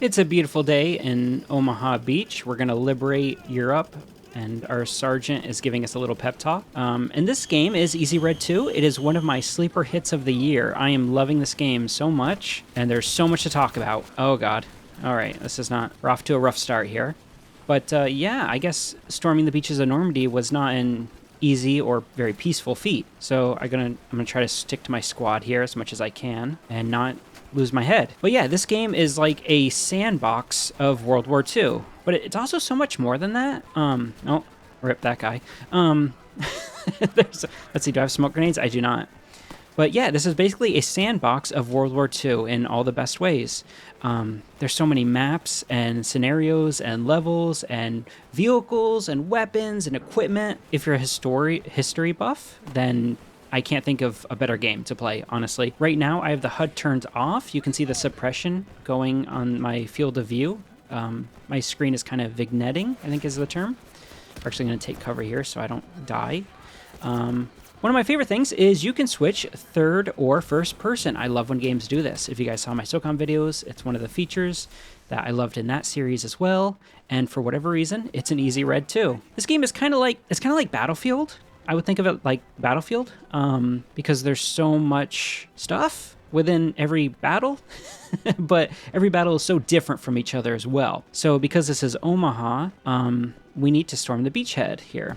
It's a beautiful day in Omaha Beach. We're going to liberate Europe, and our sergeant is giving us a little pep talk. And this game is Easy Red 2. It is one of my sleeper hits of the year. I am loving this game so much, and there's so much to talk about. Oh, God. All right, this is not... We're off to a rough start here. But, yeah, I guess storming the beaches of Normandy was not an easy or very peaceful feat. So I'm gonna try to stick to my squad here as much as I can and not lose my head. But yeah, this game is like a sandbox of World War II, but it's also so much more than that. Oh, rip that guy. Let's see, do I have smoke grenades? I do not. But yeah, this is basically a sandbox of World War II in all the best ways. There's so many maps and scenarios and levels and vehicles and weapons and equipment. If you're a history buff, then I can't think of a better game to play, honestly. Right now, I have the HUD turned off. You can see the suppression going on my field of view. My screen is kind of vignetting, I think is the term. We're actually going to take cover here so I don't die. One of my favorite things is you can switch third or first person. I love when games do this. If you guys saw my SOCOM videos, it's one of the features that I loved in that series as well. And for whatever reason, it's an Easy Red 2. This game is kind of like Battlefield. I would think of it like Battlefield, because there's so much stuff within every battle, but every battle is so different from each other as well. So because this is Omaha, we need to storm the beachhead here.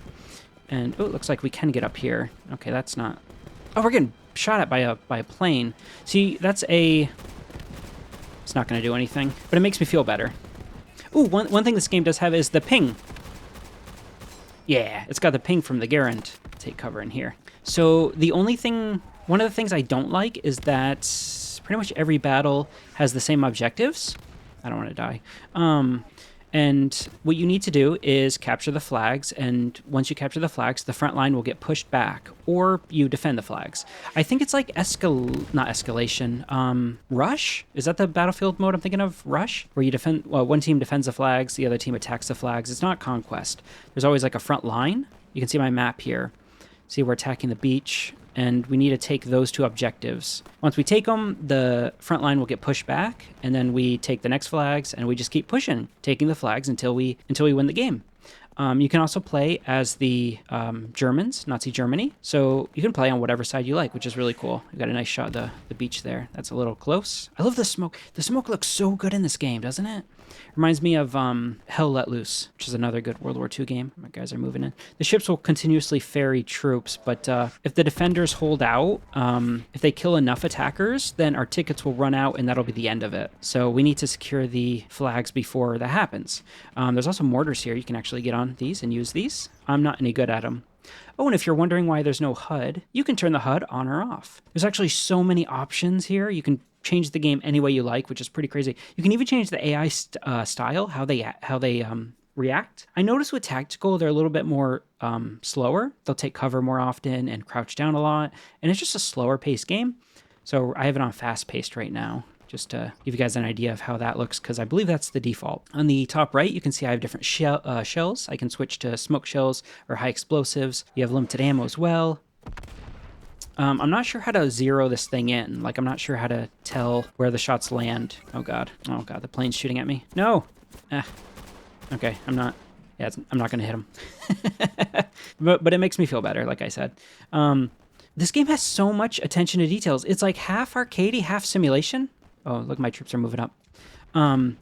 And oh, it looks like we can get up here. Okay, that's not... Oh, we're getting shot at by a plane. See, that's a... It's not going to do anything, but it makes me feel better. Ooh, one thing this game does have is the ping. Yeah, it's got the ping from the Garand. Take cover in here. So one of the things I don't like is that pretty much every battle has the same objectives. I don't want to die. And what you need to do is capture the flags, and once you capture the flags, the front line will get pushed back, or you defend the flags. I think it's like not escalation, Rush? Is that the Battlefield mode I'm thinking of? Rush? Where you defend, well, one team defends the flags, the other team attacks the flags. It's not Conquest. There's always like a front line. You can see my map here. See, we're attacking the beach, and we need to take those two objectives. Once we take them, the front line will get pushed back, and then we take the next flags, and we just keep pushing, taking the flags until we win the game. You can also play as the Germans, Nazi Germany, so you can play on whatever side you like, which is really cool. We've got a nice shot of the beach there. That's a little close. I love the smoke. The smoke looks so good in this game, doesn't it? Reminds me of Hell Let Loose, which is another good World War II game. My guys are moving in. The ships will continuously ferry troops, but if the defenders hold out, if they kill enough attackers, then our tickets will run out, and that'll be the end of it. So we need to secure the flags before that happens. There's also mortars here. You can actually get on these and use these. I'm not any good at them. Oh, and if you're wondering why there's no HUD, you can turn the HUD on or off. There's actually so many options here. You can change the game any way you like, which is pretty crazy. You can even change the AI style, how they react. I notice with tactical, they're a little bit more slower. They'll take cover more often and crouch down a lot, and it's just a slower paced game. So I have it on fast paced right now, just to give you guys an idea of how that looks, because I believe that's the default. On the top right, you can see I have different shells. I can switch to smoke shells or high explosives. You have limited ammo as well. I'm not sure how to zero this thing in. Like, I'm not sure how to tell where the shots land. Oh, God. Oh, God. The plane's shooting at me. No! Okay, I'm not going to hit him. but it makes me feel better, like I said. This game has so much attention to details. It's like half arcadey, half simulation. Oh, look, my troops are moving up.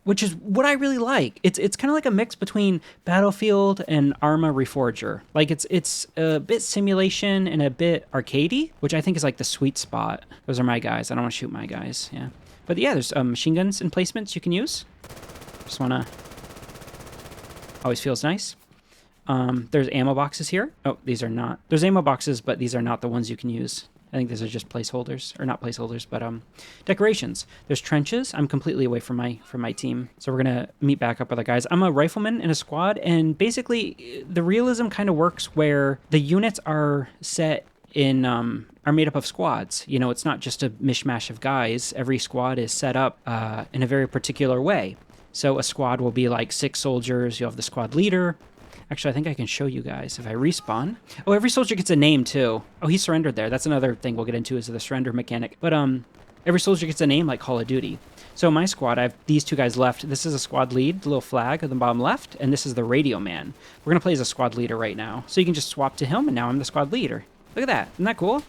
Which is what I really like. It's kind of like a mix between Battlefield and Arma Reforger. Like it's a bit simulation and a bit arcadey, which I think is like the sweet spot. Those are my guys. I don't want to shoot my guys. Yeah, but yeah, there's machine guns and placements you can use. Just wanna. Always feels nice. There's ammo boxes here. Oh, these are not. There's ammo boxes, but these are not the ones you can use. I think these are just placeholders, or not placeholders, but decorations. There's trenches. I'm completely away from my team, so we're gonna meet back up with our guys. I'm a rifleman in a squad, and basically the realism kind of works where the units are set in are made up of squads. You know, it's not just a mishmash of guys. Every squad is set up in a very particular way. So a squad will be like 6 soldiers. You have the squad leader. Actually, I think I can show you guys if I respawn. Oh, every soldier gets a name too. Oh, he surrendered there. That's another thing we'll get into is the surrender mechanic. But every soldier gets a name like Call of Duty. So my squad, I have these two guys left. This is a squad lead, the little flag at the bottom left, and this is the radio man. We're going to play as a squad leader right now. So you can just swap to him, and now I'm the squad leader. Look at that. Isn't that cool?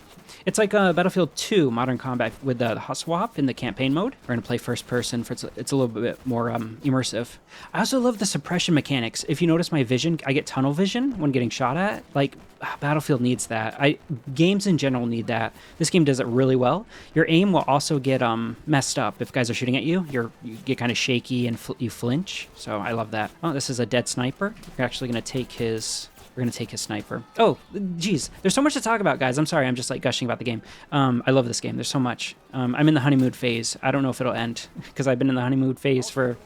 It's like Battlefield 2 Modern Combat with the hot swap in the campaign mode. We're going to play first person. It's a little bit more immersive. I also love the suppression mechanics. If you notice my vision, I get tunnel vision when getting shot at. Like, Battlefield needs that. Games in general need that. This game does it really well. Your aim will also get messed up if guys are shooting at you. You get kind of shaky and you flinch. So I love that. Oh, this is a dead sniper. We're actually going to take his... We're going to take his sniper. Oh, geez. There's so much to talk about, guys. I'm sorry. I'm just like gushing about the game. I love this game. There's so much. I'm in the honeymoon phase. I don't know if it'll end because I've been in the honeymoon phase for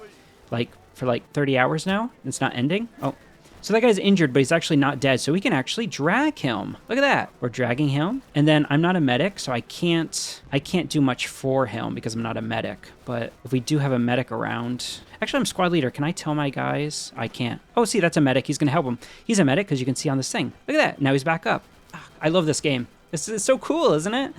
like 30 hours now. It's not ending. Oh, so that guy's injured, but he's actually not dead. So we can actually drag him. Look at that. We're dragging him. And then I'm not a medic, so I can't do much for him because I'm not a medic. But if we do have a medic around... Actually, I'm squad leader. Can I tell my guys? I can't. Oh, see, that's a medic. He's going to help him. He's a medic because you can see on this thing. Look at that. Now he's back up. I love this game. This is so cool, isn't it?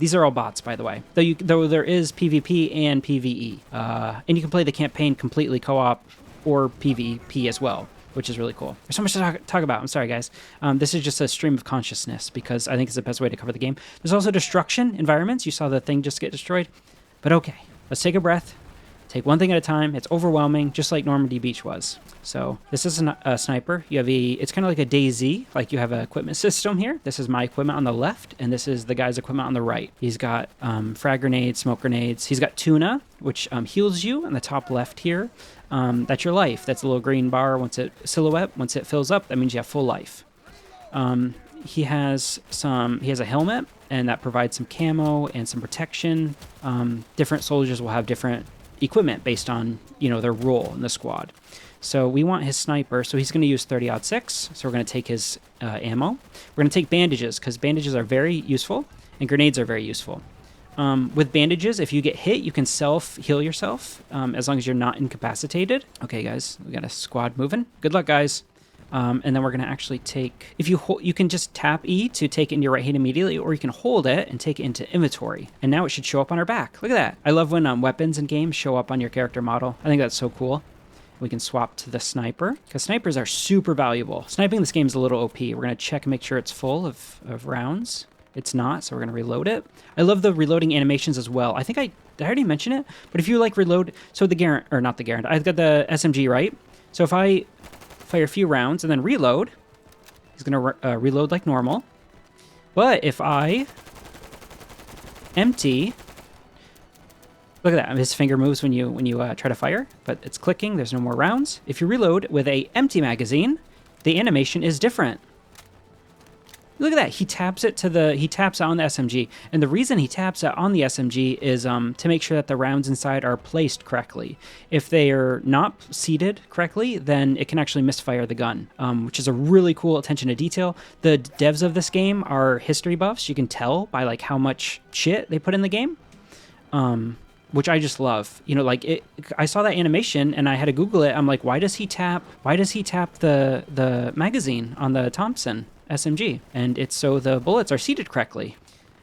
These are all bots, by the way. Though there is PvP and PvE. And you can play the campaign completely co-op or PvP as well, which is really cool. There's so much to talk about. I'm sorry, guys. This is just a stream of consciousness because I think it's the best way to cover the game. There's also destruction environments. You saw the thing just get destroyed. But okay, let's take a breath. Take one thing at a time. It's overwhelming, just like Normandy Beach was. So this is a sniper. You have it's kind of like a DayZ, like you have an equipment system here. This is my equipment on the left, and this is the guy's equipment on the right. He's got frag grenades, smoke grenades. He's got tuna, which heals you on the top left here. That's your life. That's a little green bar. Once it fills up, that means you have full life. He has a helmet, and that provides some camo and some protection. Different soldiers will have different equipment based on their role in the squad. So we want his sniper, so he's going to use 30-06. So we're going to take his ammo. We're going to take bandages because bandages are very useful and grenades are very useful. With bandages, if you get hit, you can self-heal yourself as long as you're not incapacitated. Okay, guys, we got a squad moving. Good luck, guys. And then we're going to actually take... If you can just tap E to take it into your right hand immediately, or you can hold it and take it into inventory. And now it should show up on our back. Look at that. I love when weapons in games show up on your character model. I think that's so cool. We can swap to the sniper, because snipers are super valuable. Sniping this game is a little OP. We're going to check and make sure it's full of rounds. It's not, so we're going to reload it. I love the reloading animations as well. I think did I already mention it? But if you like reload... So the Garand... Or not the Garand. I've got the SMG, right? So if I... fire a few rounds and then reload, he's going to reload like normal. But if I empty, look at that, his finger moves when you try to fire, but it's clicking, there's no more rounds. If you reload with a empty magazine, the animation is different. Look at that. He taps on the SMG. And the reason he taps it on the SMG is to make sure that the rounds inside are placed correctly. If they are not seated correctly, then it can actually misfire the gun, which is a really cool attention to detail. The devs of this game are history buffs. You can tell by like how much shit they put in the game, which I just love. I saw that animation and I had to Google it. I'm like, why does he tap the magazine on the Thompson SMG? And it's so the bullets are seated correctly.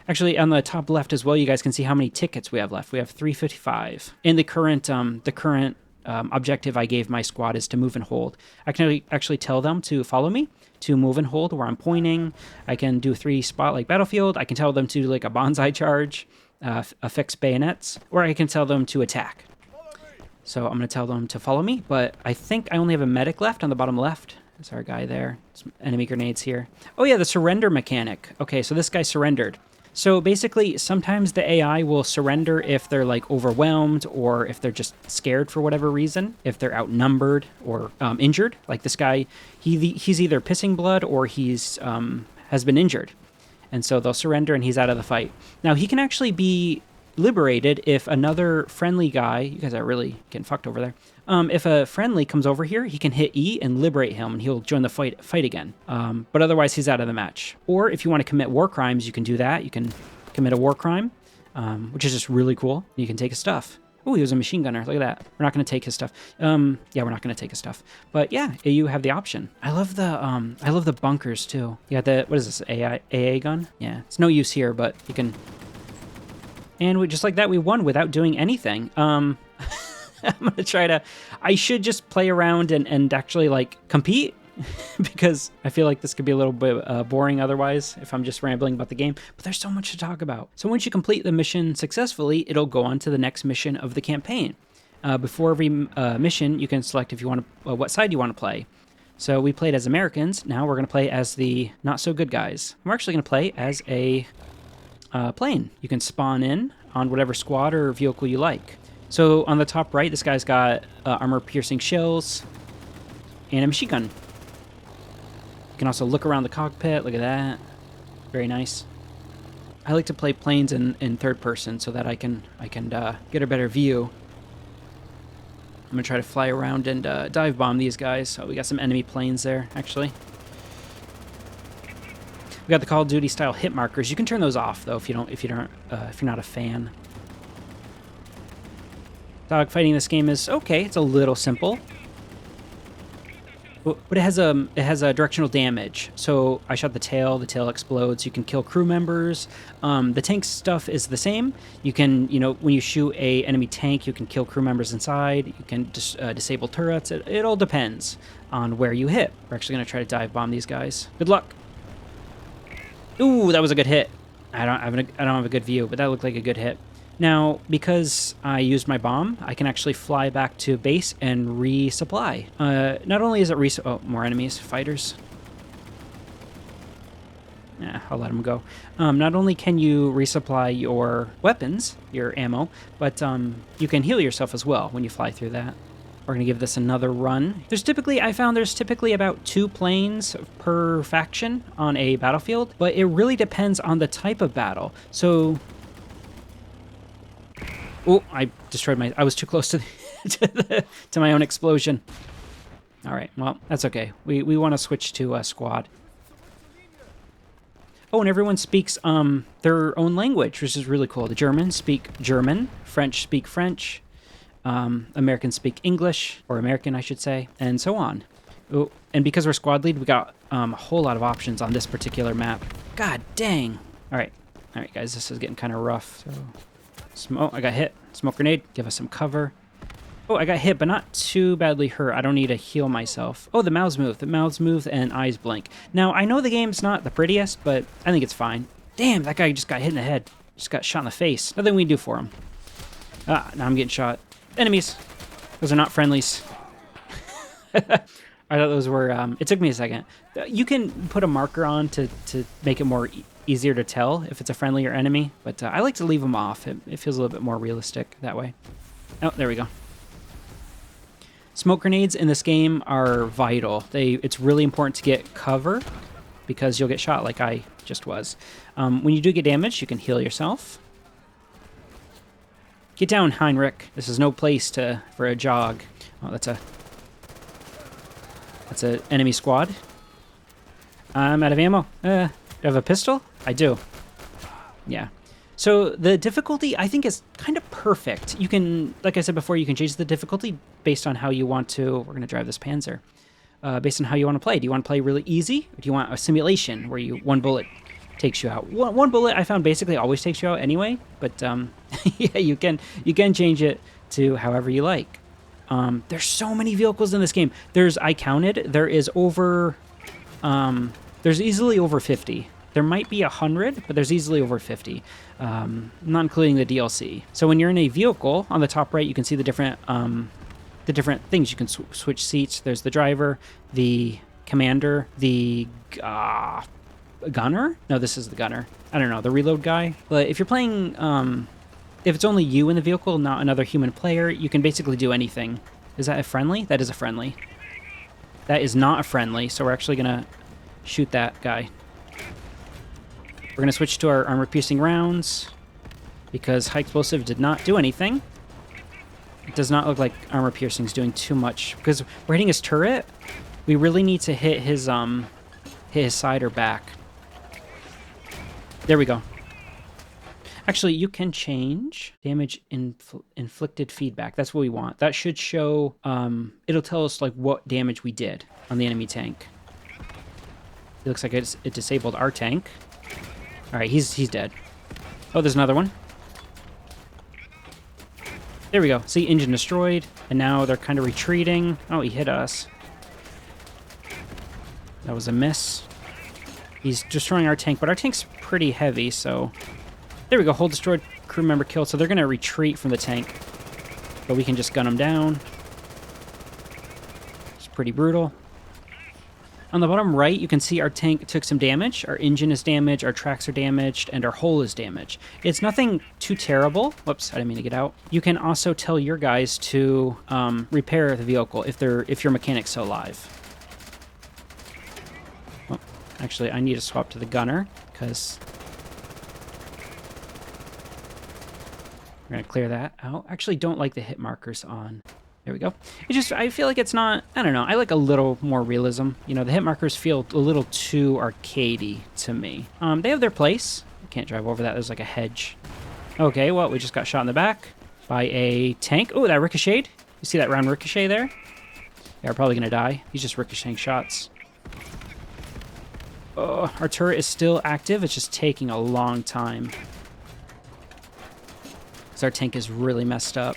Actually, on the top left as well, you guys can see how many tickets we have left. We have 355. And the current objective I gave my squad is to move and hold. I can actually tell them to follow me, to move and hold where I'm pointing. I can do 3 spot like Battlefield. I can tell them to do like a bonsai charge, affix bayonets, or I can tell them to attack. So I'm going to tell them to follow me, but I think I only have a medic left on the bottom left. There's our guy there. Some enemy grenades here. Oh yeah, the surrender mechanic. Okay, so this guy surrendered. So basically, sometimes the AI will surrender if they're like overwhelmed or if they're just scared for whatever reason, if they're outnumbered or injured. Like this guy, he's either pissing blood or he's has been injured. And so they'll surrender and he's out of the fight. Now, he can actually be liberated if another friendly guy... You guys are really getting fucked over there. If a friendly comes over here, he can hit E and liberate him, and he'll join the fight again. But otherwise, he's out of the match. Or if you want to commit war crimes, you can do that. You can commit a war crime, which is just really cool. You can take his stuff. Oh, he was a machine gunner. Look at that. We're not going to take his stuff. Yeah, we're not going to take his stuff. But yeah, you have the option. I love the bunkers too. Yeah, what is this, AA gun? Yeah, it's no use here, but you can... And just like that, we won without doing anything. I'm going to try to... I should just play around and actually, like, compete. Because I feel like this could be a little bit boring otherwise if I'm just rambling about the game. But there's so much to talk about. So once you complete the mission successfully, it'll go on to the next mission of the campaign. Before every mission, you can select if you want to, what side you want to play. So we played as Americans. Now we're going to play as the not-so-good guys. We're actually going to play as a plane. You can spawn in on whatever squad or vehicle you like. So on the top right, this guy's got armor-piercing shells and a machine gun. You can also look around the cockpit. Look at that. Very nice. I like to play planes in third person so that I can get a better view. I'm going to try to fly around and dive bomb these guys. So we got some enemy planes there, actually. We got the Call of Duty style hit markers. You can turn those off though if you're not a fan. Dogfighting this game is okay. It's a little simple, but it has a directional damage. So I shot the tail explodes. You can kill crew members. The tank stuff is the same. You can, when you shoot a enemy tank, you can kill crew members inside. You can disable turrets. It all depends on where you hit. We're actually gonna try to dive bomb these guys. Good luck. Ooh, that was a good hit. I don't have a good view, but that looked like a good hit. Now, because I used my bomb, I can actually fly back to base and resupply. Not only is it oh, more enemies, fighters. Yeah, I'll let them go. Not only can you resupply your weapons, your ammo, but you can heal yourself as well when you fly through that. We're going to give this another run. I found there's typically about 2 planes per faction on a battlefield, but it really depends on the type of battle. So... Oh, I destroyed I was too close to to my own explosion. All right, well, that's okay. We want to switch to a squad. Oh, and everyone speaks their own language, which is really cool. The Germans speak German, French speak French, Americans speak English, or American, I should say, and so on. Oh, and because we're squad lead, we got a whole lot of options on this particular map. God dang. All right, guys, this is getting kind of rough. So, I got hit. Smoke grenade, give us some cover. Oh, I got hit, but not too badly hurt. I don't need to heal myself. Oh, the mouths move. The mouths move and eyes blink. Now, I know the game's not the prettiest, but I think it's fine. Damn, that guy just got hit in the head. Just got shot in the face. Nothing we can do for him. Ah, now I'm getting shot. Enemies. Those are not friendlies. I thought those were... it took me a second. You can put a marker on to make it more easier to tell if it's a friendly or enemy, but I like to leave them off. It feels a little bit more realistic that way. Oh, there we go. Smoke grenades in this game are vital. It's really important to get cover because you'll get shot like I just was. When you do get damaged, you can heal yourself. Get down, Heinrich. This is no place for a jog. Oh, that's an enemy squad. I'm out of ammo. Do I have a pistol? I do. Yeah. So the difficulty, I think, is kind of perfect. You can, like I said before, you can change the difficulty based on how you want to. We're going to drive this Panzer. Based on how you want to play. Do you want to play really easy? Or do you want a simulation where one bullet takes you out? One bullet I found basically always takes you out anyway. But yeah, you can change it to however you like. There's so many vehicles in this game. I counted. There is over... there's easily over 50. There might be 100, but there's easily over 50, not including the DLC. So when you're in a vehicle, on the top right, you can see the different things. You can switch seats. There's the driver, the commander, the gunner. No, this is the gunner. I don't know, the reload guy. But if you're playing, if it's only you in the vehicle, not another human player, you can basically do anything. Is that a friendly? That is a friendly. That is not a friendly, so we're actually gonna shoot that guy. We're going to switch to our armor-piercing rounds because high explosive did not do anything. It does not look like armor-piercing is doing too much because we're hitting his turret. We really need to hit his side or back. There we go. Actually, you can change damage inflicted feedback. That's what we want. That should show... it'll tell us like what damage we did on the enemy tank. It looks like it disabled our tank. All right, he's dead. Oh, there's another one. There we go. See, engine destroyed. And now they're kind of retreating. Oh, he hit us. That was a miss. He's destroying our tank, but our tank's pretty heavy, so... There we go. Hull destroyed, crew member killed. So they're going to retreat from the tank. But we can just gun them down. It's pretty brutal. On the bottom right, you can see our tank took some damage. Our engine is damaged, our tracks are damaged, and our hull is damaged. It's nothing too terrible. Whoops, I didn't mean to get out. You can also tell your guys to repair the vehicle if your mechanic's still alive. Oh, actually, I need to swap to the gunner, because we're going to clear that out. Actually, don't like the hit markers on. There we go. I feel like it's not, I don't know, I like a little more realism. You know, the hit markers feel a little too arcadey to me. They have their place. I can't drive over that, there's like a hedge. Okay, well, we just got shot in the back by a tank. Oh, that ricocheted. You see that round ricochet there? Yeah, we're probably gonna die. He's just ricocheting shots. Oh, our turret is still active, it's just taking a long time. Because our tank is really messed up.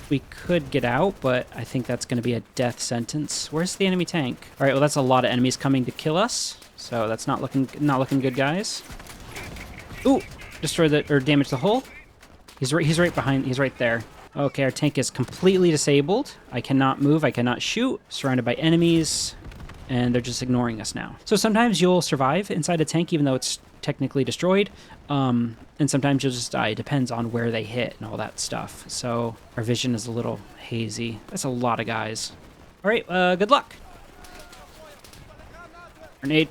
We could get out, but I think that's going to be a death sentence. Where's the enemy tank? All right, well, that's a lot of enemies coming to kill us, so that's not looking good, guys. Ooh, damage the hull. He's right behind. He's right there. Okay, our tank is completely disabled. I cannot move. I cannot shoot. Surrounded by enemies, and they're just ignoring us now. So sometimes you'll survive inside a tank, even though it's technically destroyed. And sometimes you'll just die. It depends on where they hit and all that stuff. So our vision is a little hazy. That's a lot of guys. All right, good luck. Grenade.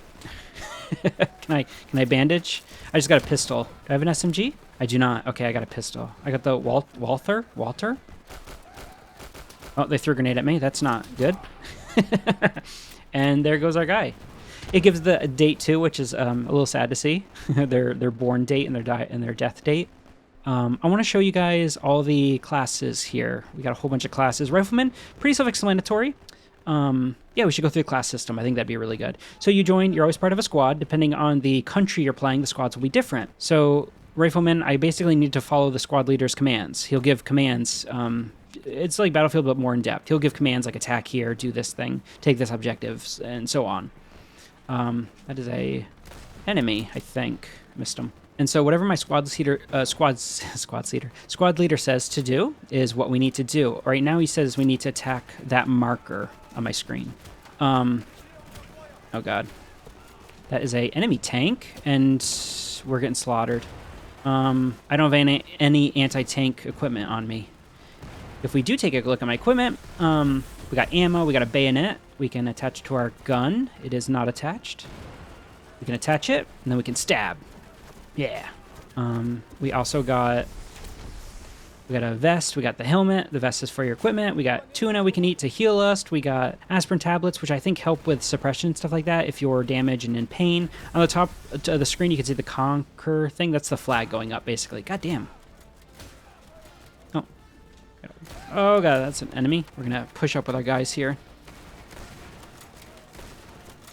Can I bandage? I just got a pistol. Do I have an SMG? I do not. Okay, I got a pistol. I got the Walther? Oh, they threw a grenade at me. That's not good. And there goes our guy. It gives the date too, which is a little sad to see. their born date and their death date. I want to show you guys all the classes here. We got a whole bunch of classes. Rifleman, pretty self-explanatory. Yeah, we should go through the class system. I think that'd be really good. So you're always part of a squad. Depending on the country you're playing, the squads will be different. So Rifleman, I basically need to follow the squad leader's commands. He'll give commands. It's like Battlefield, but more in depth. He'll give commands like attack here, do this thing, take this objective, and so on. That is a enemy, I think. Missed him. And so whatever my squad leader says to do is what we need to do. Right now he says we need to attack that marker on my screen. Oh god. That is a enemy tank, and we're getting slaughtered. I don't have any anti-tank equipment on me. If we do take a look at my equipment, we got ammo, we got a bayonet. We can attach it to our gun. It is not attached. We can attach it, and then we can stab. Yeah. We also got a vest. We got the helmet. The vest is for your equipment. We got tuna we can eat to heal us. We got aspirin tablets, which I think help with suppression, stuff like that, if you're damaged and in pain. On the top of the screen, you can see the conquer thing. That's the flag going up, basically. God damn. Oh god, that's an enemy. We're gonna push up with our guys here.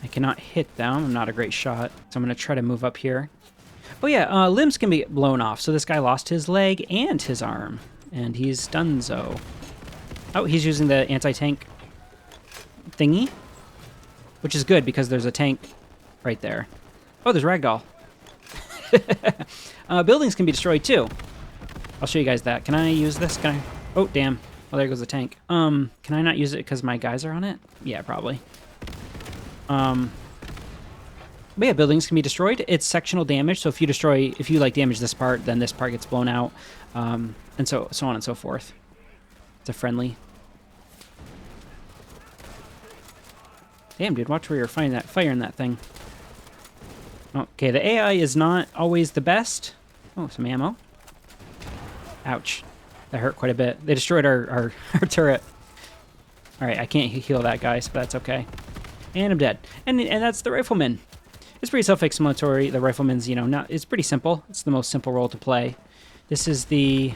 I cannot hit them. I'm not a great shot. So I'm gonna try to move up here. Oh yeah, limbs can be blown off. So this guy lost his leg and his arm. And he's donezo. Oh, he's using the anti-tank thingy. Which is good because there's a tank right there. Oh, there's Ragdoll. Buildings can be destroyed too. I'll show you guys that. Can I use this? Can I? Oh, damn. Oh, there goes the tank. Can I not use it because my guys are on it? Yeah, probably. But yeah, buildings can be destroyed. It's sectional damage, so if you like damage this part, then this part gets blown out, and so on and so forth. It's a friendly. Damn, dude, watch where you're firing that thing. Okay, the AI is not always the best. Oh, some ammo. Ouch. That hurt quite a bit. They destroyed our turret. Alright, I can't heal that guy, so that's okay. And I'm dead. And that's the Rifleman. It's pretty self-explanatory. The Rifleman's, it's pretty simple. It's the most simple role to play. This is the...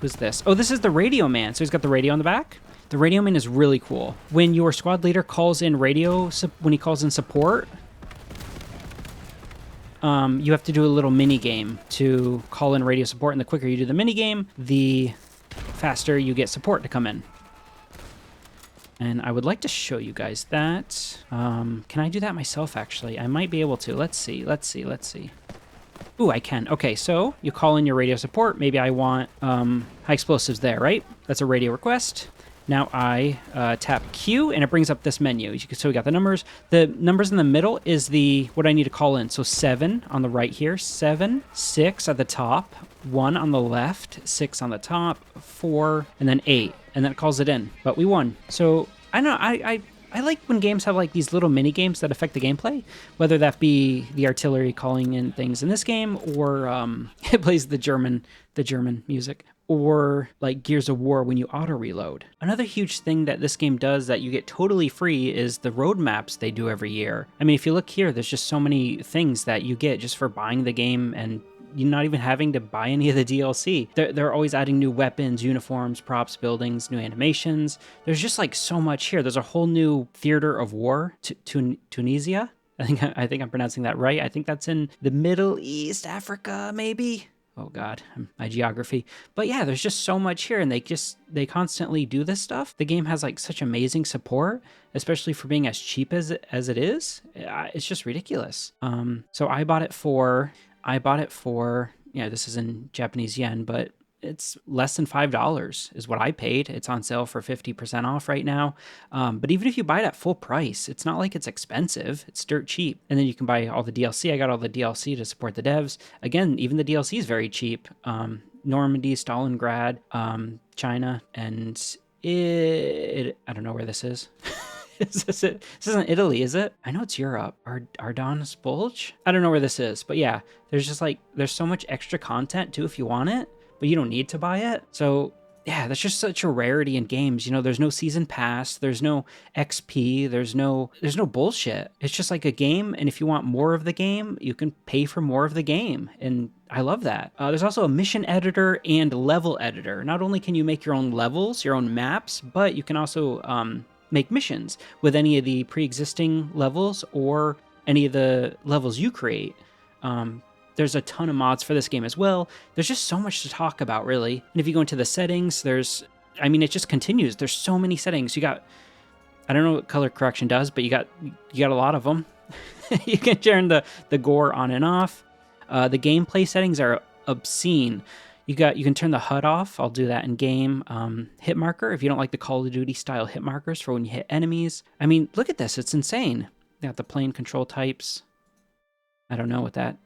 Who's this? Oh, this is the Radio Man. So he's got the radio on the back. The Radio Man is really cool. When your squad leader calls in radio, when he calls in support, you have to do a little mini game to call in radio support, and the quicker you do the mini game, the faster you get support to come in. And I would like to show you guys that. Can I do that myself, actually? I might be able to. Let's see. Ooh, I can. Okay, so you call in your radio support. Maybe I want high explosives there, right? That's a radio request. Now I tap Q, and it brings up this menu. So we got the numbers. The numbers in the middle is what I need to call in. So 7 on the right here, 7, 6 at the top, 1 on the left, 6 on the top, 4, and then 8. And then it calls it in. But we won. So I don't know. I like when games have like these little mini games that affect the gameplay, whether that be the artillery calling in things in this game, or it plays the German music, or like Gears of War when you auto reload. Another huge thing that this game does that you get totally free is the road maps they do every year. I mean, if you look here, there's just so many things that you get just for buying the game, and you're not even having to buy any of the DLC. They're always adding new weapons, uniforms, props, buildings, new animations. There's just like so much here. There's a whole new theater of war, Tunisia. I think I'm pronouncing that right. I think that's in the Middle East, Africa, maybe. Oh God, my geography. But yeah, there's just so much here, and they constantly do this stuff. The game has like such amazing support, especially for being as cheap as it is. It's just ridiculous. So I bought it for, yeah, this is in Japanese yen, but it's less than $5 is what I paid. It's on sale for 50% off right now. But even if you buy it at full price, it's not like it's expensive. It's dirt cheap. And then you can buy all the DLC. I got all the DLC to support the devs. Again, even the DLC is very cheap. Normandy, Stalingrad, China, and I don't know where this is. This isn't Italy, is it? I know it's Europe. Ardennes Bulge? I don't know where this is, but yeah, there's so much extra content too if you want it, but you don't need to buy it. So yeah, that's just such a rarity in games. You know, there's no season pass, there's no XP, there's no bullshit. It's just like a game, and if you want more of the game, you can pay for more of the game, and I love that. There's also a mission editor and level editor. Not only can you make your own levels, your own maps, but you can also make missions with any of the pre-existing levels or any of the levels you create. There's a ton of mods for this game as well. There's just so much to talk about, really. And if you go into the settings, it just continues. There's so many settings. You got, I don't know what color correction does, but you got a lot of them. You can turn the gore on and off. The gameplay settings are obscene. You can turn the HUD off. I'll do that in game. Hit marker, if you don't like the Call of Duty style hit markers for when you hit enemies. I mean, look at this. It's insane. You got the plane control types. I don't know what that...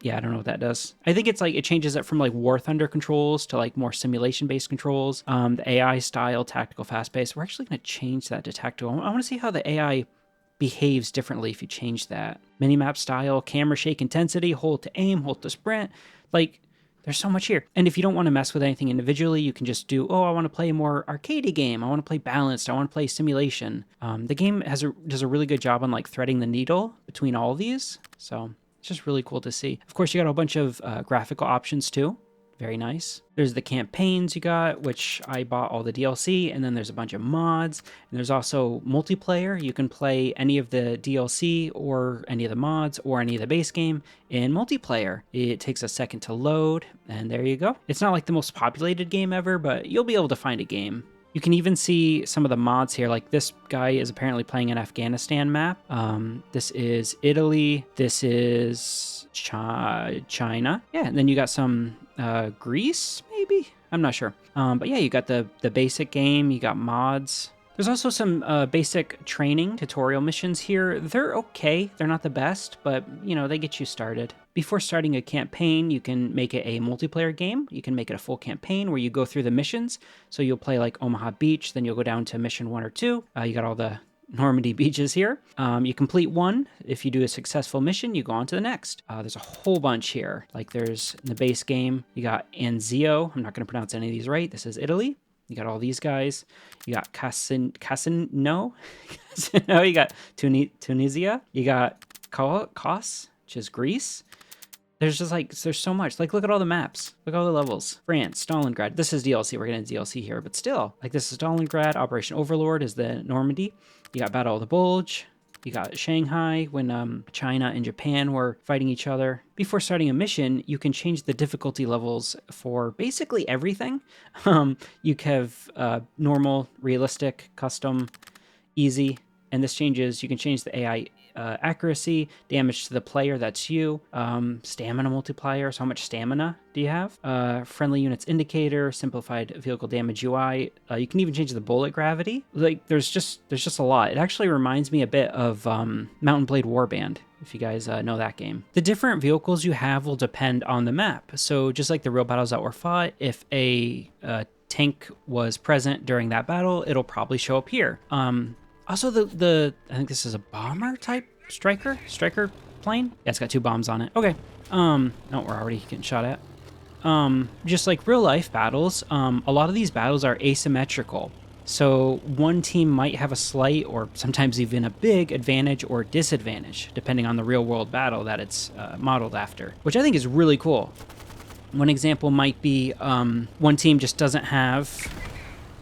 I don't know what that does. I think it's like it changes it from like War Thunder controls to like more simulation-based controls. The AI style, tactical, fast-paced. We're actually going to change that to tactical. I want to see how the AI behaves differently if you change that. Minimap style, camera shake intensity, hold to aim, hold to sprint. Like, there's so much here. And if you don't want to mess with anything individually, you can just do, I want to play a more arcadey game. I want to play balanced. I want to play simulation. The game does a really good job on like threading the needle between all of these. So it's just really cool to see. Of course, you got a whole bunch of graphical options too. Very nice. There's the campaigns you got, which I bought all the DLC, and then there's a bunch of mods, and there's also multiplayer. You can play any of the DLC or any of the mods or any of the base game in multiplayer. It takes a second to load, and there you go. It's not like the most populated game ever, but you'll be able to find a game. You can even see some of the mods here, like this guy is apparently playing an Afghanistan map. This is Italy. This is China. Yeah, and then you got some Greece, maybe? I'm not sure. But yeah, you got the basic game, you got mods. There's also some basic training tutorial missions here. They're okay. They're not the best, but you know, they get you started. Before starting a campaign, you can make it a multiplayer game. You can make it a full campaign where you go through the missions. So you'll play like Omaha Beach, then you'll go down to mission 1 or 2. You got all the Normandy beaches here. You complete one. If you do a successful mission, you go on to the next. There's a whole bunch here. Like there's in the base game, you got Anzio. I'm not going to pronounce any of these right. This is Italy. You got all these guys. You got Casino. You got Tunisia. You got Kos, which is Greece. There's so much. Like, look at all the maps. Look at all the levels. France, Stalingrad. This is DLC. We're getting DLC here, but still. Like, this is Stalingrad. Operation Overlord is the Normandy. You got Battle of the Bulge. You got Shanghai when China and Japan were fighting each other. Before starting a mission, you can change the difficulty levels for basically everything. You have normal, realistic, custom, easy, and this changes. You can change the AI accuracy, damage to the player, that's you, stamina multiplier, so how much stamina do you have, friendly units indicator, simplified vehicle damage UI. You can even change the bullet gravity. Like there's just a lot. It actually reminds me a bit of Mountain Blade Warband, if you guys know that game. The different vehicles you have will depend on the map. So just like the real battles that were fought, if a tank was present during that battle, it'll probably show up here. Also, I think this is a bomber type striker plane. Yeah, it's got 2 bombs on it. Okay. No, we're already getting shot at. Just like real life battles, a lot of these battles are asymmetrical. So one team might have a slight or sometimes even a big advantage or disadvantage, depending on the real world battle that it's modeled after, which I think is really cool. One example might be one team just doesn't have...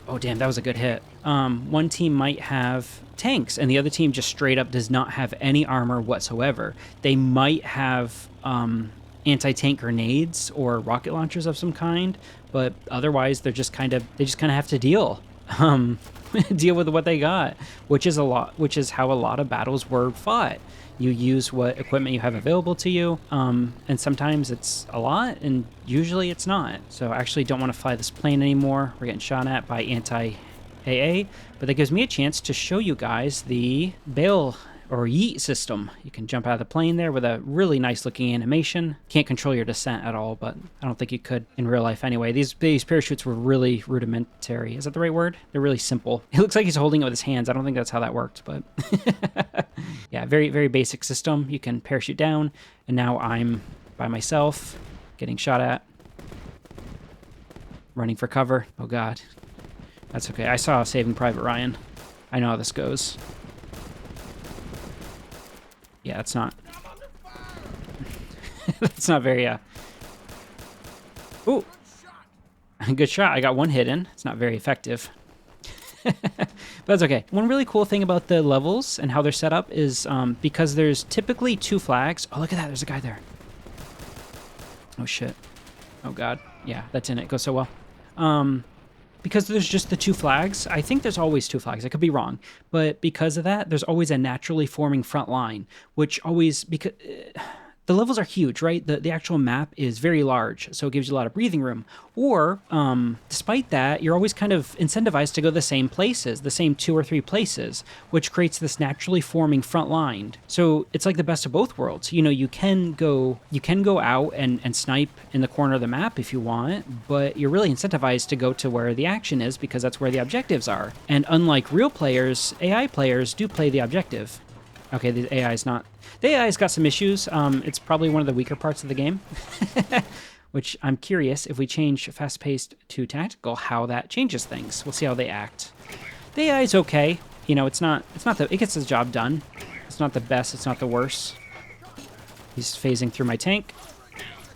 Oh, damn, that was a good hit. One team might have tanks, and the other team just straight up does not have any armor whatsoever. They might have anti-tank grenades or rocket launchers of some kind, but otherwise they just kind of have to deal with what they got, which is how a lot of battles were fought. You use what equipment you have available to you, and sometimes it's a lot, and usually it's not. So I actually don't want to fly this plane anymore. We're getting shot at by anti-AA, but that gives me a chance to show you guys the bail or yeet system. You can jump out of the plane there with a really nice looking animation. Can't control your descent at all, but I don't think you could in real life anyway. These parachutes were really rudimentary. Is that the right word? They're really simple. It looks like he's holding it with his hands. I don't think that's how that worked, but yeah, very, very basic system. You can parachute down, and now I'm by myself getting shot at. Running for cover. Oh God. That's okay. I saw Saving Private Ryan. I know how this goes. Yeah, it's not... That's not very, Ooh! Good shot. I got one hit in. It's not very effective. But that's okay. One really cool thing about the levels and how they're set up is because there's typically 2 flags. Oh, look at that. There's a guy there. Oh, shit. Oh, God. Yeah, that's in it. It goes so well. Because there's just the 2 flags, I think there's always 2 flags. I could be wrong. But because of that, there's always a naturally forming front line, which always... because the levels are huge, right? The actual map is very large, so it gives you a lot of breathing room. Or, despite that, you're always kind of incentivized to go the same places, the same 2 or 3 places, which creates this naturally forming front line. So it's like the best of both worlds. You know, you can go out and snipe in the corner of the map if you want, but you're really incentivized to go to where the action is because that's where the objectives are. And unlike real players, AI players do play the objective. Okay, the AI's not... The AI's got some issues. It's probably one of the weaker parts of the game. Which I'm curious, if we change fast-paced to tactical, how that changes things. We'll see how they act. The AI's okay. You know, it gets the job done. It's not the best, it's not the worst. He's phasing through my tank.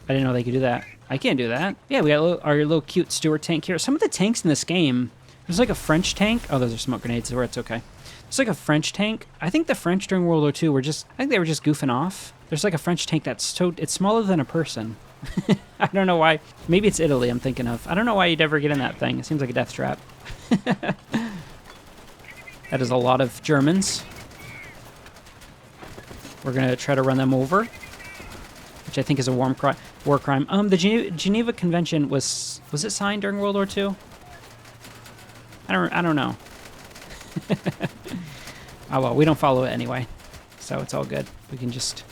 I didn't know they could do that. I can't do that. Yeah, we got our little cute Stuart tank here. Some of the tanks in this game... There's like a French tank. Oh, those are smoke grenades, where it's okay. There's like a French tank. I think the French during World War II I think they were just goofing off. There's like a French tank it's smaller than a person. I don't know why. Maybe it's Italy I'm thinking of. I don't know why you'd ever get in that thing. It seems like a death trap. That is a lot of Germans. We're going to try to run them over, which I think is a war crime. The Geneva Convention was it signed during World War II? I don't know. Oh well, we don't follow it anyway, so it's all good. We can just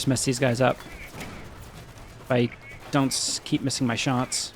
mess these guys up if I don't keep missing my shots.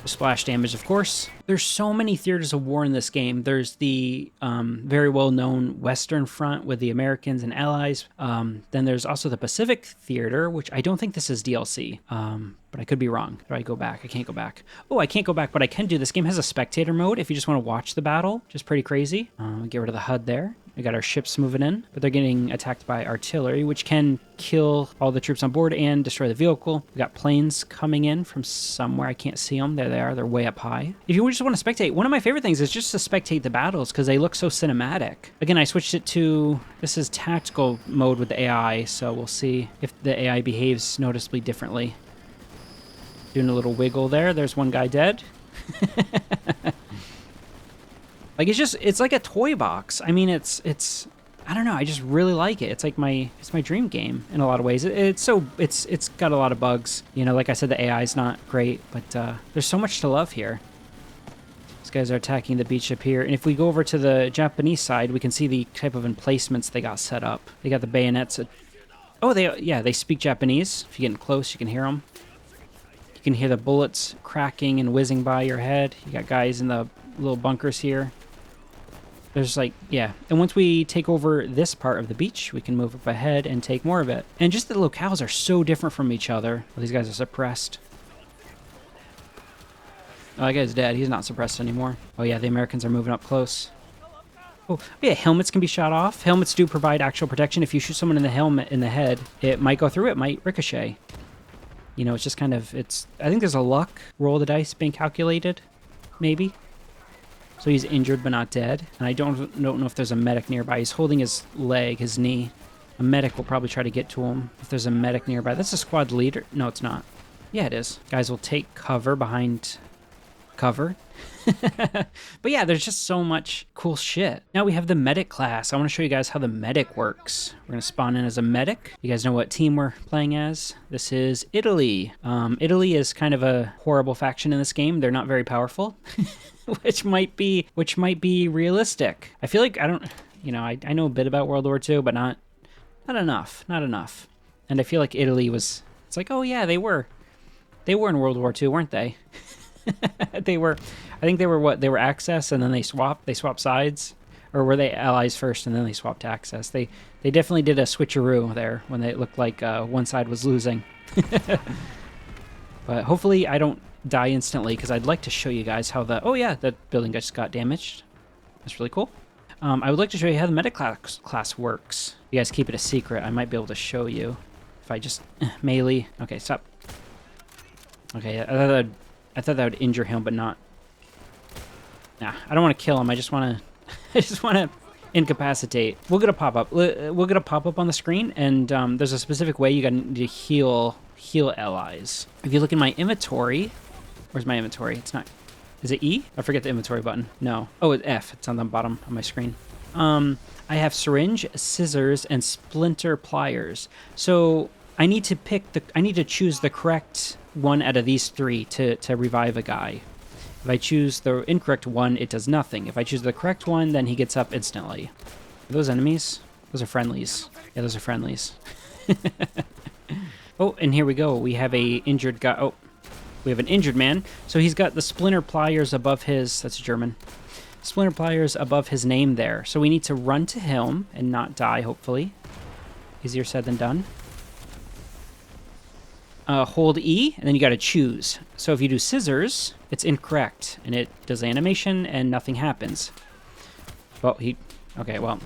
Splash damage, of course. There's so many theaters of war in this game. There's the very well-known Western Front with the Americans and Allies. Then there's also the Pacific Theater, which I don't think this is DLC, but I could be wrong. Do I go back? I can't go back. Oh, I can't go back, but I can do. This game has a spectator mode if you just want to watch the battle, which is pretty crazy. Get rid of the HUD there. We got our ships moving in, but they're getting attacked by artillery, which can kill all the troops on board and destroy the vehicle. We got planes coming in from somewhere. I can't see them. There they are. They're way up high. If you just want to spectate, one of my favorite things is just to spectate the battles because they look so cinematic. Again, I switched it to, this is tactical mode with the AI, so we'll see if the AI behaves noticeably differently. Doing a little wiggle there. There's one guy dead. Like, it's like a toy box. I mean, it's I don't know, I just really like it. It's like it's my dream game in a lot of ways. It's got a lot of bugs. You know, like I said, the AI is not great, but there's so much to love here. These guys are attacking the beach up here. And if we go over to the Japanese side, we can see the type of emplacements they got set up. They got the bayonets. Oh, they speak Japanese. If you get close, you can hear them. You can hear the bullets cracking and whizzing by your head. You got guys in the little bunkers here. There's like, yeah. And once we take over this part of the beach, we can move up ahead and take more of it. And just the locales are so different from each other. Well, these guys are suppressed. Oh, that guy's dead. He's not suppressed anymore. Oh, yeah, the Americans are moving up close. Oh, yeah, helmets can be shot off. Helmets do provide actual protection. If you shoot someone in the helmet in the head, it might go through. It might ricochet. You know, it's just kind of, I think there's a luck roll of the dice being calculated, maybe. So he's injured but not dead. And I don't know if there's a medic nearby. He's holding his leg, his knee. A medic will probably try to get to him if there's a medic nearby. That's a squad leader. No, it's not. Yeah, it is. Guys will take cover behind cover. But yeah, there's just so much cool shit. Now we have the medic class. I want to show you guys how the medic works. We're going to spawn in as a medic. You guys know what team we're playing as? This is Italy. Italy is kind of a horrible faction in this game. They're not very powerful. which might be realistic. I feel like I know a bit about World War II, but not enough. And I feel like Italy was, it's like, oh yeah, they were in World War II, weren't they? I think they were Axis, and then they swapped sides, or were they allies first and then they swapped to Axis? They definitely did a switcheroo there when it looked like one side was losing. But hopefully I don't die instantly, because I'd like to show you guys how that building just got damaged. That's really cool. I would like to show you how the medic class works. You guys keep it a secret. I might be able to show you if I just melee. Okay, stop. Okay, I thought that would injure him, but not. Nah, I don't want to kill him. I just want to incapacitate. We'll get a pop-up. We'll get a pop-up on the screen, and there's a specific way you got to heal allies. If you look in my inventory, where's my inventory? It's not. Is it E? I forget the inventory button. No. Oh, it's F. It's on the bottom of my screen. I have syringe, scissors, and splinter pliers. So I need to choose the correct one out of these three to revive a guy. If I choose the incorrect one, it does nothing. If I choose the correct one, then he gets up instantly. Are those enemies? Those are friendlies. Yeah, those are friendlies. Oh, and here we go. We have a injured guy. Oh, we have an injured man. So he's got the splinter pliers above his, that's German, splinter pliers above his name there. So we need to run to him and not die, hopefully. Easier said than done. Hold E, and then you got to choose. So if you do scissors, it's incorrect, and it does animation, and nothing happens. Well, okay, well,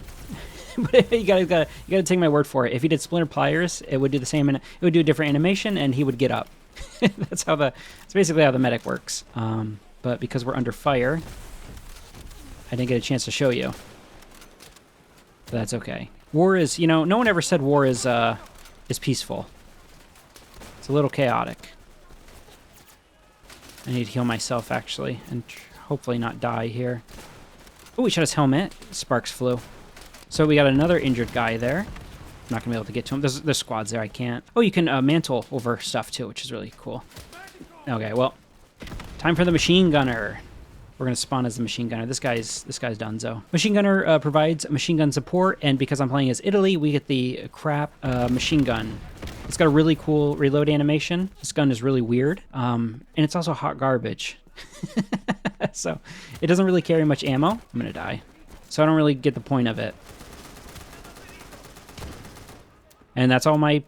but you gotta take my word for it. If he did splinter pliers, it would do the same, and it would do a different animation, and he would get up. That's basically how the medic works. But because we're under fire, I didn't get a chance to show you. But that's okay. War is, no one ever said war is peaceful. It's a little chaotic. I need to heal myself, actually, and hopefully not die here. Oh, he shot his helmet. Sparks flew. So we got another injured guy there. I'm not going to be able to get to him. There's squads there. I can't. Oh, you can mantle over stuff, too, which is really cool. Okay, well, time for the machine gunner. We're going to spawn as the machine gunner. This guy's donezo. Machine gunner provides machine gun support, and because I'm playing as Italy, we get the crap machine gun. It's got a really cool reload animation. This gun is really weird, and it's also hot garbage. So it doesn't really carry much ammo. I'm going to die. So I don't really get the point of it. And that's all my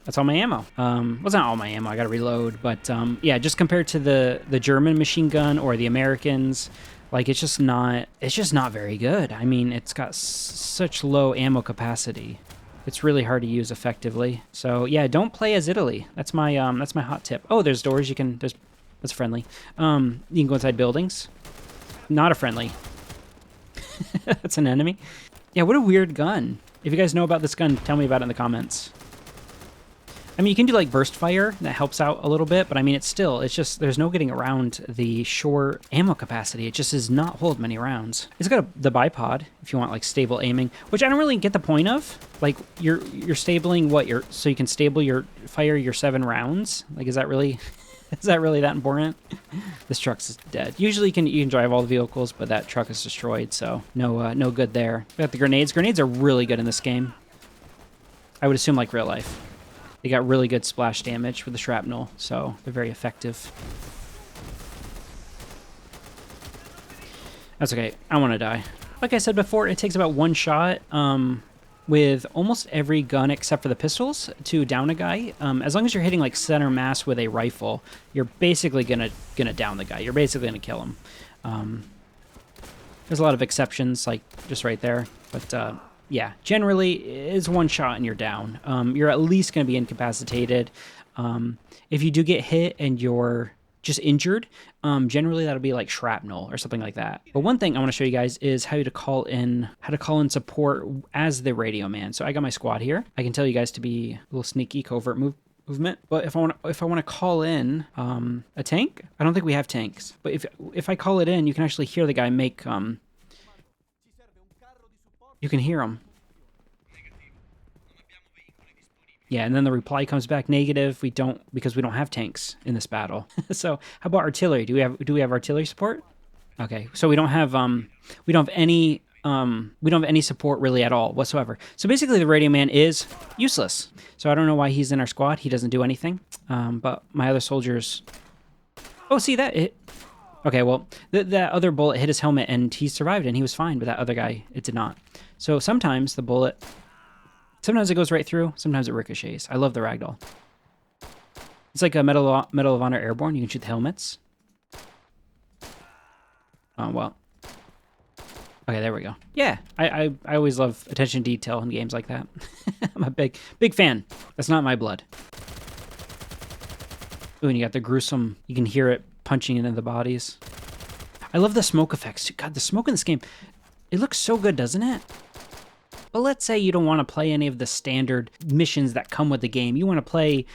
ammo. Well, it's not all my ammo. I got to reload. But yeah, just compared to the German machine gun or the Americans Like, it's just not very good. I mean, it's got such low ammo capacity. It's really hard to use effectively. So yeah, don't play as Italy. That's my hot tip. Oh, there's doors you can, that's friendly. You can go inside buildings. Not a friendly. That's an enemy. Yeah, what a weird gun. If you guys know about this gun, tell me about it in the comments. I mean, you can do like burst fire, that helps out a little bit, but I mean, it's just, there's no getting around the short ammo capacity. It just does not hold many rounds. It's got the bipod, if you want like stable aiming, which I don't really get the point of. Like, you're stabling what, so you can fire your 7 rounds? Like, is that really that important? This truck's dead. Usually you can drive all the vehicles, but that truck is destroyed, so no good there. We got the grenades. Grenades are really good in this game. I would assume like real life. They got really good splash damage with the shrapnel, so they're very effective. That's okay. I want to die. Like I said before, it takes about 1 shot with almost every gun except for the pistols to down a guy. As long as you're hitting like center mass with a rifle, you're basically gonna down the guy. You're basically gonna kill him. There's a lot of exceptions, like just right there, but yeah, generally it's 1 shot and you're down. You're at least going to be incapacitated. If you do get hit and you're just injured, generally that'll be like shrapnel or something like that. But one thing I want to show you guys is how to call in support as the radio man. So I got my squad here. I can tell you guys to be a little sneaky, covert movement. But if I want to call in a tank, I don't think we have tanks. But if I call it in, you can actually hear the guy make you can hear him. Yeah, and then the reply comes back negative. We don't, because we don't have tanks in this battle. So how about artillery? Do we have artillery support? Okay, so we don't have any support really at all whatsoever. So basically the radio man is useless. So I don't know why he's in our squad. He doesn't do anything. But my other soldiers, oh, see that it. Okay, well, that other bullet hit his helmet and he survived and he was fine, but that other guy, it did not. So sometimes it goes right through, sometimes it ricochets. I love the ragdoll. It's like a Medal of Honor Airborne. You can shoot the helmets. Oh, well. Okay, there we go. Yeah, I always love attention to detail in games like that. I'm a big fan. That's not my blood. Ooh, and you got the gruesome, you can hear it punching into the bodies. I love the smoke effects. God, the smoke in this game, it looks so good, doesn't it? But let's say you don't want to play any of the standard missions that come with the game. You want to play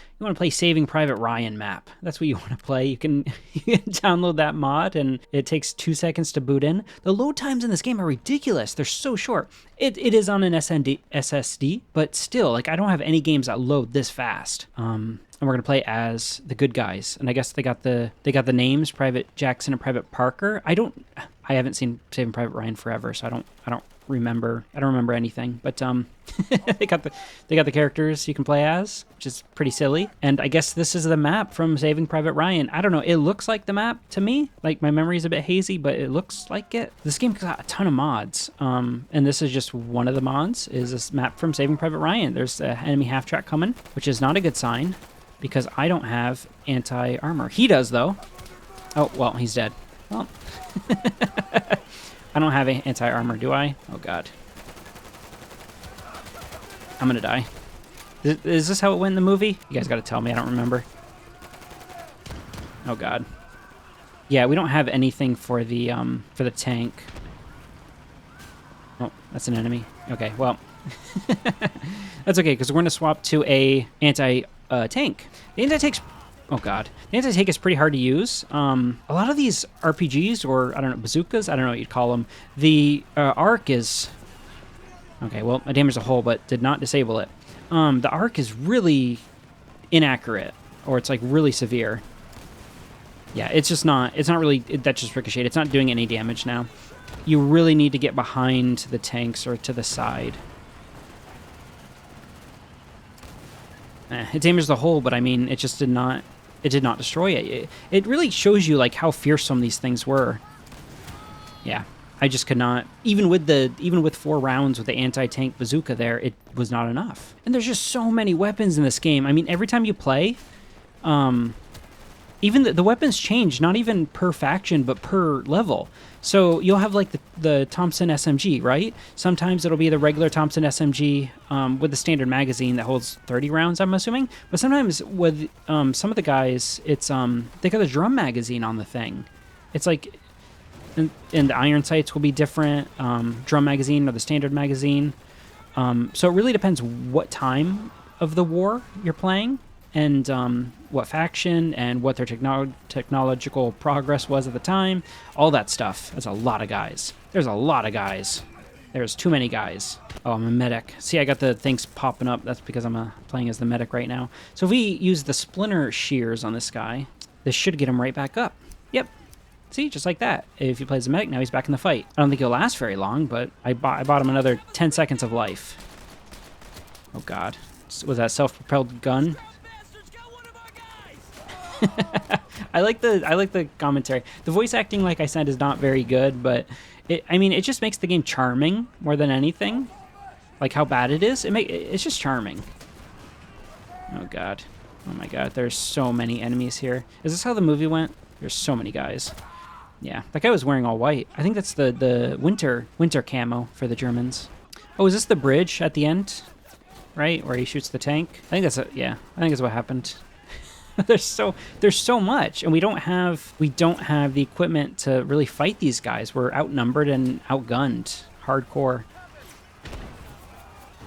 Saving Private Ryan map. That's what you want to play. You can download that mod and it takes 2 seconds to boot in. The load times in this game are ridiculous. They're so short. It is on an SSD, but still, like, I don't have any games that load this fast. And we're gonna play as the good guys. And I guess they got the names, Private Jackson and Private Parker. I haven't seen Saving Private Ryan forever, so I don't remember anything. But they got the characters you can play as, which is pretty silly. And I guess this is the map from Saving Private Ryan. I don't know, it looks like the map to me. Like, my memory is a bit hazy, but it looks like it. This game got a ton of mods. And this is just one of the mods, is this map from Saving Private Ryan. There's an enemy half-track coming, which is not a good sign, because I don't have anti-armor. He does, though. Oh, well, he's dead. Well, I don't have anti-armor, do I? Oh, God. I'm gonna die. Is this how it went in the movie? You guys gotta tell me, I don't remember. Oh, God. Yeah, we don't have anything for the tank. Oh, that's an enemy. Okay, well. That's okay, because we're gonna swap to a tank. The anti-tank's, oh god, the anti-tank is pretty hard to use. A lot of these RPGs, or I don't know, bazookas, I don't know what you'd call them. The arc is, okay, well, I damaged the hull, but did not disable it. The arc is really inaccurate, or it's like really severe. Yeah, it's not really, that's just ricocheted. It's not doing any damage now. You really need to get behind the tanks or to the side. It damaged the hull, but I mean, it did not destroy it. It really shows you like how fearsome these things were. Yeah, I just could not, even with 4 rounds with the anti-tank bazooka there, it was not enough. And there's just so many weapons in this game. I mean, every time you play, even the weapons change, not even per faction, but per level. So you'll have like the Thompson SMG, right? Sometimes it'll be the regular Thompson SMG with the standard magazine that holds 30 rounds, I'm assuming. But sometimes with some of the guys, it's they got a drum magazine on the thing. It's like, and the iron sights will be different, drum magazine or the standard magazine. So it really depends what time of the war you're playing, and what faction, and what their technological progress was at the time. All that stuff. There's a lot of guys. There's a lot of guys. There's too many guys. Oh, I'm a medic. See, I got the things popping up. That's because I'm playing as the medic right now. So if we use the splinter shears on this guy, this should get him right back up. Yep. See, just like that. If he plays a medic, now he's back in the fight. I don't think he'll last very long, but I bought him another 10 seconds of life. Oh, God. Was that self-propelled gun? I like the commentary. The voice acting, like I said, is not very good, but it just makes the game charming more than anything. Like how bad it is, it's just charming. Oh God, oh my God, there's so many enemies here. Is this how the movie went? There's so many guys. Yeah, that guy was wearing all white. I think that's the winter camo for the Germans. Oh, is this the bridge at the end? Right, where he shoots the tank? I think that's yeah. I think that's what happened. there's so much, and we don't have the equipment to really fight these guys. We're outnumbered and outgunned, hardcore.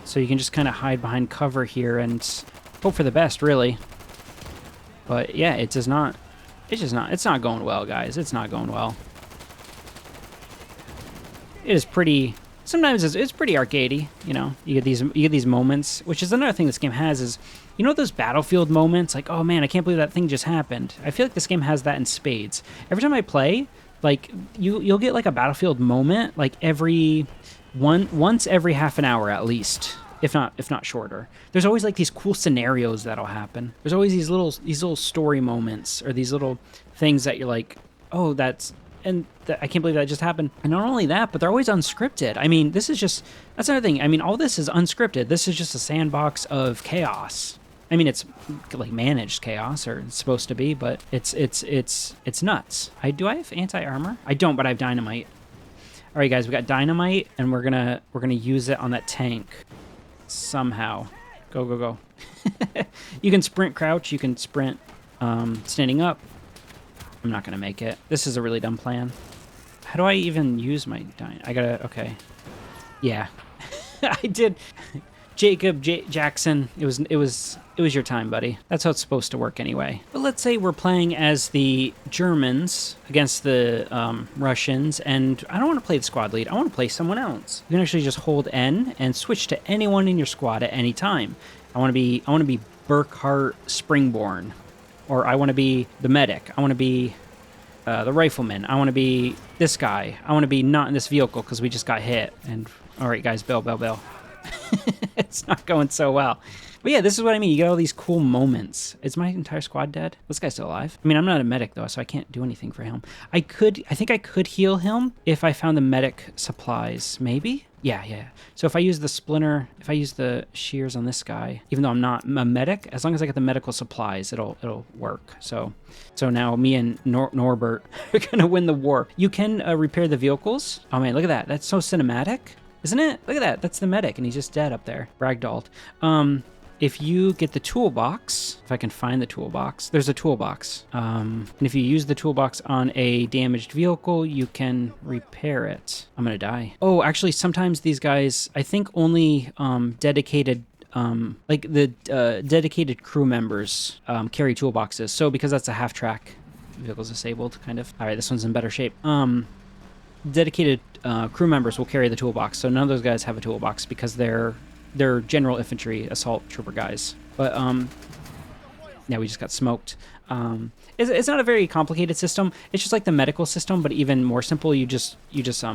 So you can just kind of hide behind cover here and hope for the best, really. But yeah, it's just not going well, guys. It's not going well. It is pretty. Sometimes it's pretty arcadey, you know. You get these moments, which is another thing this game has is, you know, those Battlefield moments, like, oh man, I can't believe that thing just happened. I feel like this game has that in spades. Every time I play, like you'll get like a Battlefield moment, like once every half an hour at least, if not shorter. There's always like these cool scenarios that'll happen. There's always these little story moments, or these little things that you're like, oh, I can't believe that just happened. And not only that, but they're always unscripted. I mean, that's another thing. I mean, all this is unscripted. This is just a sandbox of chaos. I mean, it's like managed chaos, or it's supposed to be, but it's nuts. Do I have anti-armor? I don't, but I have dynamite. All right, guys, we got dynamite, and we're gonna use it on that tank somehow. Go, go, go. You can sprint crouch. You can sprint standing up. I'm not going to make it. This is a really dumb plan. How do I even use my I gotta, okay. Yeah. I did. Jacob Jackson, it was your time, buddy. That's how it's supposed to work anyway. But let's say we're playing as the Germans against the Russians, and I don't want to play the squad lead. I want to play someone else. You can actually just hold N and switch to anyone in your squad at any time. I want to be Burkhart Springborn. Or I want to be the medic. I want to be the rifleman. I want to be this guy. I want to be not in this vehicle because we just got hit. And all right, guys, bail. It's not going so well. But yeah, this is what I mean. You get all these cool moments. Is my entire squad dead? This guy's still alive. I mean, I'm not a medic though, so I can't do anything for him. I think I could heal him if I found the medic supplies. Maybe? Yeah. So if I use the splinter, if I use the shears on this guy, even though I'm not a medic, as long as I get the medical supplies, it'll work. So now me and Norbert are gonna win the war. You can repair the vehicles. Oh man, look at that. That's so cinematic, isn't it? Look at that. That's the medic, and he's just dead up there. Ragdolled. If you get the toolbox, if I can find the toolbox, there's a toolbox. And if you use the toolbox on a damaged vehicle, you can repair it. I'm gonna die. Oh, actually, sometimes these guys, I think only dedicated, dedicated crew members carry toolboxes. So because that's a half track, vehicle's disabled, kind of. All right, this one's in better shape. Dedicated crew members will carry the toolbox. So none of those guys have a toolbox because they're general infantry assault trooper guys. But yeah, we just got smoked. It's not a very complicated system. It's just like the medical system, but even more simple. You just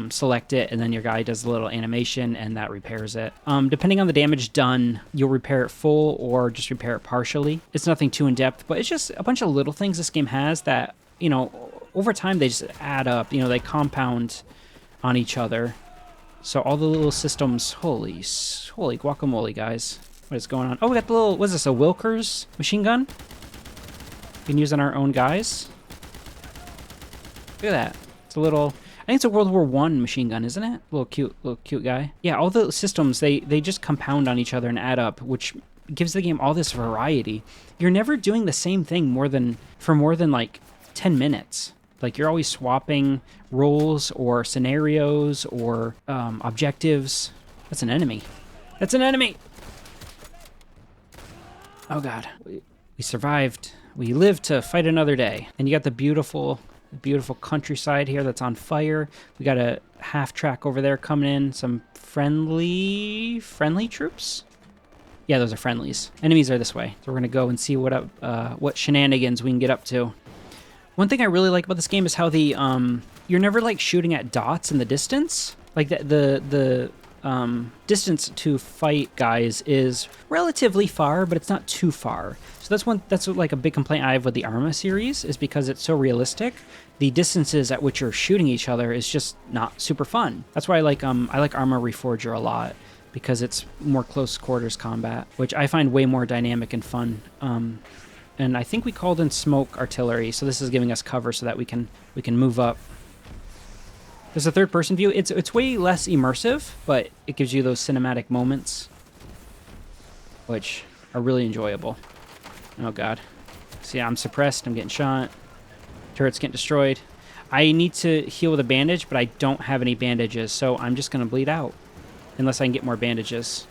select it, and then your guy does a little animation, and that repairs it. Depending on the damage done, you'll repair it full or just repair it partially. It's nothing too in depth, but it's just a bunch of little things this game has that, you know, over time they just add up. You know, they compound on each other. So all the little systems, holy guacamole, guys. What is going on? Oh, we got the little, what is this, a Wilkers machine gun? been using our own guys. Look at that. It's a little... I think it's a World War One machine gun, isn't it? Little cute guy. Yeah, all the systems, they just compound on each other and add up, which gives the game all this variety. You're never doing the same thing for more than like 10 minutes. Like, you're always swapping roles or scenarios or objectives. That's an enemy. That's an enemy! Oh god. We survived. We lived to fight another day. And you got the beautiful countryside here that's on fire. We got a half track over there coming in. Some friendly troops? Yeah, those are friendlies. Enemies are this way. So we're gonna go and see what shenanigans we can get up to. One thing I really like about this game is how the you're never like shooting at dots in the distance. Like the distance to fight guys is relatively far, but it's not too far. So that's like a big complaint I have with the Arma series, is because it's so realistic. The distances at which you're shooting each other is just not super fun. That's why I like Arma Reforger a lot, because it's more close quarters combat, which I find way more dynamic and fun. And I think we called in smoke artillery, so this is giving us cover so that we can move up. There's a third-person view. It's way less immersive, but it gives you those cinematic moments, which are really enjoyable. Oh god. See, I'm suppressed. I'm getting shot. Turret's getting destroyed. I need to heal with a bandage, but I don't have any bandages, so I'm just going to bleed out. Unless I can get more bandages.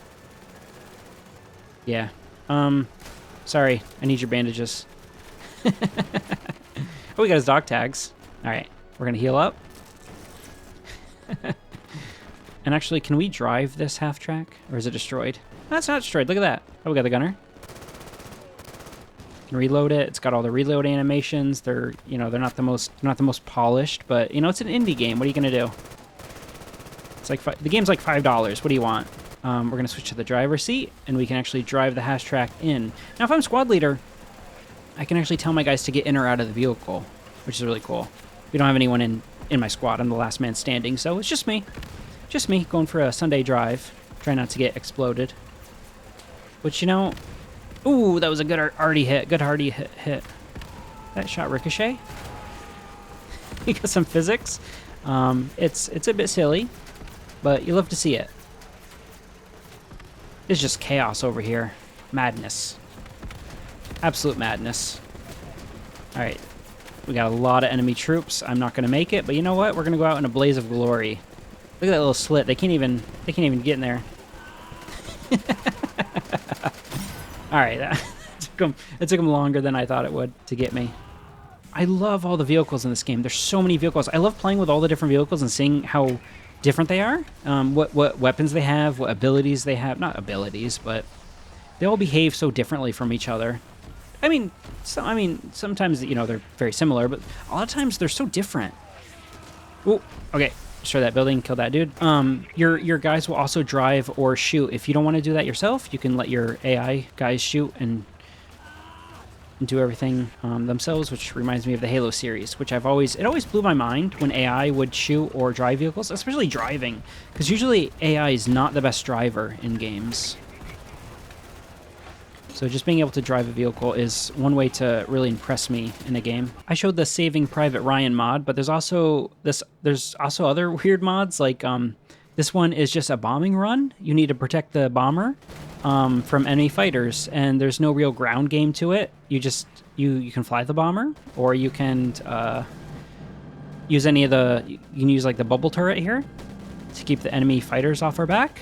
Yeah. Sorry. I need your bandages. Oh, we got his dog tags. Alright. We're going to heal up. And actually, can we drive this half track? Or is it destroyed? No, it's not destroyed. Look at that. Oh, we got the gunner. Can reload it. It's got all the reload animations. They're not the most polished, but it's an indie game. What are you gonna do? It's like the game's like $5. What do you want? We're gonna switch to the driver's seat, and we can actually drive the hash track in. Now, if I'm squad leader, I can actually tell my guys to get in or out of the vehicle, which is really cool. We don't have anyone in my squad. I'm the last man standing, so it's just me. Just me going for a Sunday drive. Try not to get exploded. Which, ooh, that was a good hardy hit. Good hardy hit. That shot ricochet. You got some physics. It's a bit silly, but you love to see it. It's just chaos over here. Madness. Absolute madness. All right. We got a lot of enemy troops. I'm not going to make it, but you know what? We're going to go out in a blaze of glory. Look at that little slit. They can't even get in there. All right. It took them longer than I thought it would to get me. I love all the vehicles in this game. There's so many vehicles. I love playing with all the different vehicles and seeing how different they are. What weapons they have, what abilities they have. Not abilities, but they all behave so differently from each other. I mean, sometimes, they're very similar, but a lot of times they're so different. Oh, okay. Destroy that building, kill that dude. Your guys will also drive or shoot. If you don't want to do that yourself, you can let your AI guys shoot and do everything themselves, which reminds me of the Halo series, which it always blew my mind when AI would shoot or drive vehicles, especially driving, because usually AI is not the best driver in games. So just being able to drive a vehicle is one way to really impress me in a game. I showed the Saving Private Ryan mod, but there's also other weird mods, like this one is just a bombing run. You need to protect the bomber from enemy fighters, and there's no real ground game to it. You can fly the bomber, or you can use you can use like the bubble turret here to keep the enemy fighters off our back.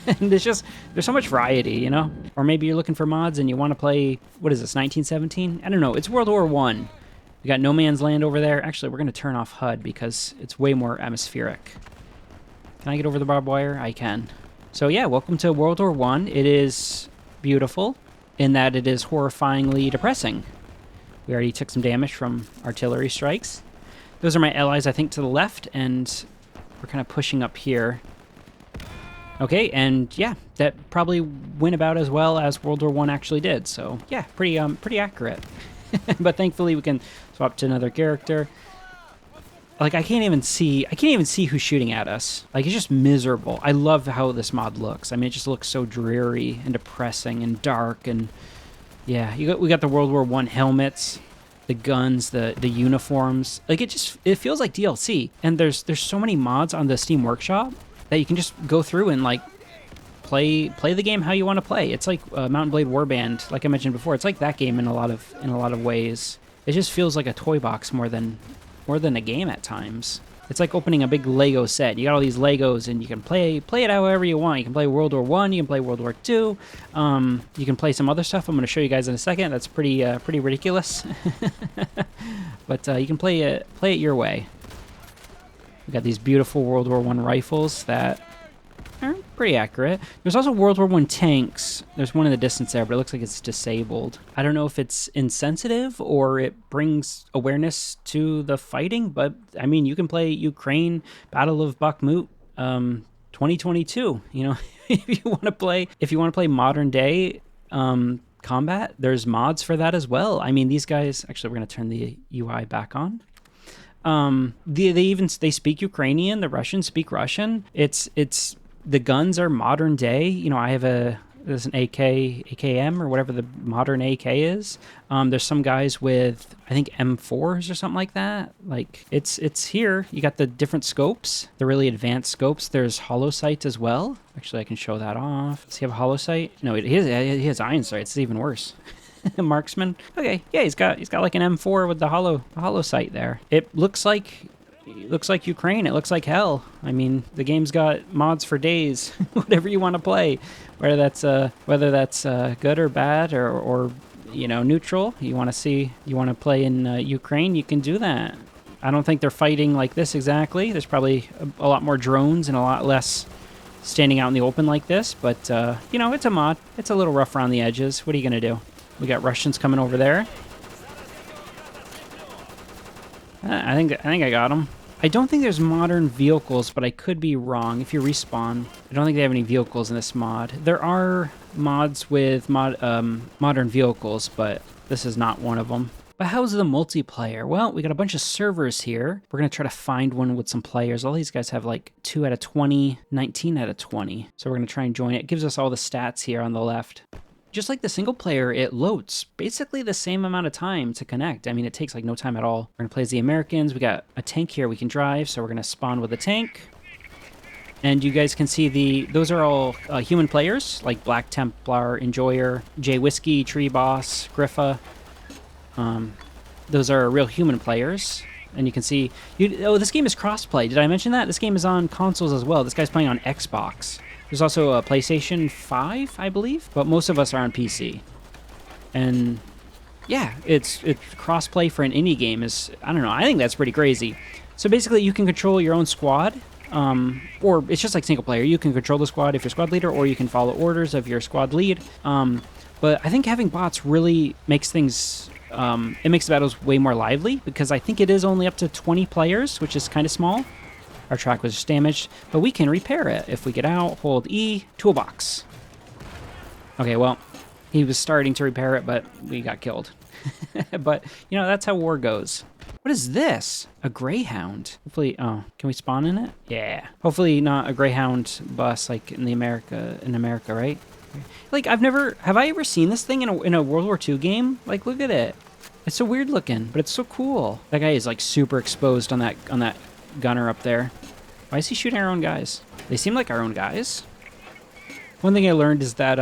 And there's so much variety, Or maybe you're looking for mods and you want to play, what is this, 1917? I don't know. It's World War I. We got No Man's Land over there. Actually, we're going to turn off HUD because it's way more atmospheric. Can I get over the barbed wire? I can. So yeah, welcome to World War I. It is beautiful in that it is horrifyingly depressing. We already took some damage from artillery strikes. Those are my allies, I think, to the left, and we're kind of pushing up here. Okay, and yeah, that probably went about as well as World War I actually did. So yeah, pretty accurate. But thankfully we can swap to another character. Like I can't even see who's shooting at us. Like it's just miserable. I love how this mod looks. I mean, it just looks so dreary and depressing and dark, and yeah, we got the World War I helmets. the guns, the uniforms. Like it feels like DLC. And there's so many mods on the Steam Workshop that you can just go through and like play the game how you want to play. It's like Mount & Blade Warband, like I mentioned before. It's like that game in a lot of ways. It just feels like a toy box more than a game at times. It's like opening a big Lego set. You got all these Legos, and you can play it however you want. You can play World War I, you can play World War II, you can play some other stuff I'm going to show you guys in a second. That's pretty ridiculous. But you can play it your way. We got these beautiful World War I rifles that are pretty accurate. There's also World War I tanks. There's one in the distance there, but it looks like it's disabled. I don't know if it's insensitive or it brings awareness to the fighting, but I mean, you can play Ukraine Battle of Bakhmut 2022. You know, if you want to play modern day combat, there's mods for that as well. I mean, these guys, actually, we're going to turn the UI back on. They speak Ukrainian. The Russians speak Russian. The guns are modern day. You know, I have there's an AKM or whatever the modern AK is. There's some guys with, I think, M4s or something like that. Like, it's here. You got the different scopes, the really advanced scopes. There's hollow sights as well. Actually, I can show that off. Does he have a hollow sight? No, he has iron sights. It's even worse. Marksman. Okay, yeah, he's got like an M4 with the hollow sight there. It looks like Ukraine. It looks like hell. I mean, the game's got mods for days. Whatever you want to play, whether that's good or bad or you know, neutral. You want to play in Ukraine, you can do that. I don't think they're fighting like this exactly. There's probably a lot more drones and a lot less standing out in the open like this. But you know, it's a mod. It's a little rough around the edges. What are you gonna do? We got Russians coming over there. I think I got them. I don't think there's modern vehicles, but I could be wrong. If you respawn, I don't think they have any vehicles in this mod. There are mods with modern vehicles, but this is not one of them. But how's the multiplayer? Well, we got a bunch of servers here. We're going to try to find one with some players. All these guys have like 2 out of 20, 19 out of 20. So we're going to try and join it. It gives us all the stats here on the left. Just like the single player, it loads basically the same amount of time to connect. I mean, it takes like no time at all. We're gonna play as the Americans. We got a tank here we can drive, so we're gonna spawn with a tank. And you guys can see those are all human players, like Black Templar, Enjoyer, J Whiskey, Tree Boss, Griffa. Those are real human players. And you can see, this game is crossplay. Did I mention that? This game is on consoles as well. This guy's playing on Xbox. There's also a PlayStation 5, I believe, but most of us are on PC. And yeah, it's crossplay for an indie game is, I don't know, I think that's pretty crazy. So basically you can control your own squad, or it's just like single player. You can control the squad if you're squad leader, or you can follow orders of your squad lead. But I think having bots really makes things, it makes the battles way more lively, because I think it is only up to 20 players, which is kind of small. Our track was just damaged, but we can repair it. If we get out, hold E, toolbox. Okay, well, he was starting to repair it, but we got killed. But, you know, that's how war goes. What is this? A Greyhound. Hopefully, oh, can we spawn in it? Yeah. Hopefully not a Greyhound bus like in America, right? Like, have I ever seen this thing in a World War II game? Like, look at it. It's so weird looking, but it's so cool. That guy is like super exposed on that gunner up there. Why is he shooting our own guys? They seem like our own guys. One thing I learned is that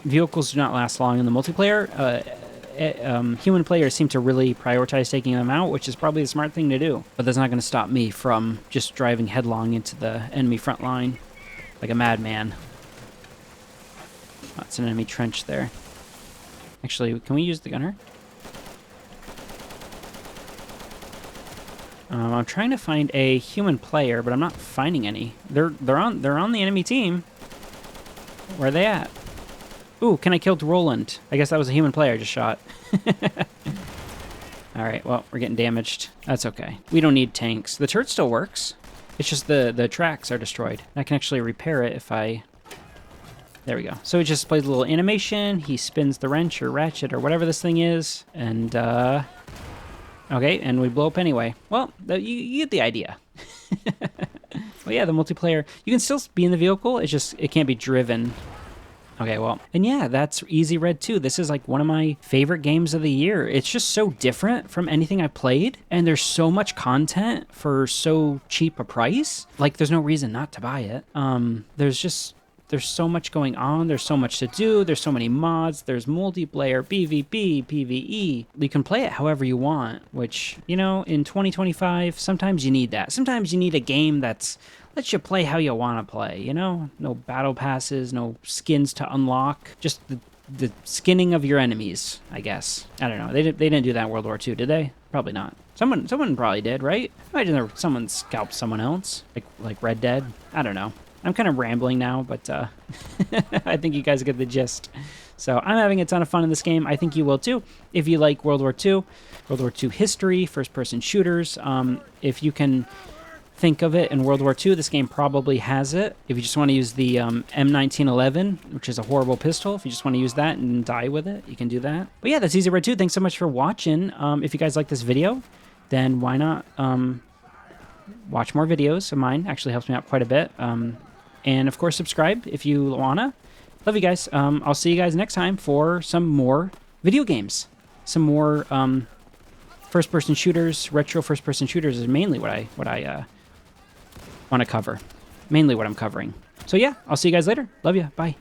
vehicles do not last long in the multiplayer. Human players seem to really prioritize taking them out, which is probably the smart thing to do. But that's not going to stop me from just driving headlong into the enemy front line like a madman. Oh, it's an enemy trench there. Actually, can we use the gunner? I'm trying to find a human player, but I'm not finding any. They're on the enemy team. Where are they at? Ooh, can I kill Roland? I guess that was a human player I just shot. All right, well, we're getting damaged. That's okay. We don't need tanks. The turret still works. It's just the tracks are destroyed. I can actually repair it if I... There we go. So it just plays a little animation. He spins the wrench or ratchet or whatever this thing is. And, okay, and we blow up anyway. Well, you get the idea. Well, yeah, the multiplayer, you can still be in the vehicle. It's just, it can't be driven. Okay, well, and yeah, that's Easy Red 2. This is like one of my favorite games of the year. It's just so different from anything I played, and there's so much content for so cheap a price. Like, there's no reason not to buy it. There's so much going on. There's so much to do. There's so many mods. There's multiplayer, PvP, PvE. You can play it however you want, which, you know, in 2025, sometimes you need that. Sometimes you need a game that's lets you play how you want to play, you know? No battle passes, no skins to unlock, just the skinning of your enemies, I guess. I don't know. They didn't do that in World War II, did they? Probably not. Someone probably did, right? Imagine someone scalped someone else, like Red Dead. I don't know. I'm kind of rambling now, but I think you guys get the gist. So I'm having a ton of fun in this game. I think you will too. If you like World War II history, first-person shooters, if you can think of it in World War II, this game probably has it. If you just want to use the M1911, which is a horrible pistol, if you just want to use that and die with it, you can do that. But yeah, that's Easy Red 2. Thanks so much for watching. If you guys like this video, then why not watch more videos of mine? Actually helps me out quite a bit. And of course, subscribe if you wanna. Love you guys. I'll see you guys next time for some more video games. Some more first-person shooters, retro first-person shooters is mainly what I want to cover. Mainly what I'm covering. So yeah, I'll see you guys later. Love you. Bye.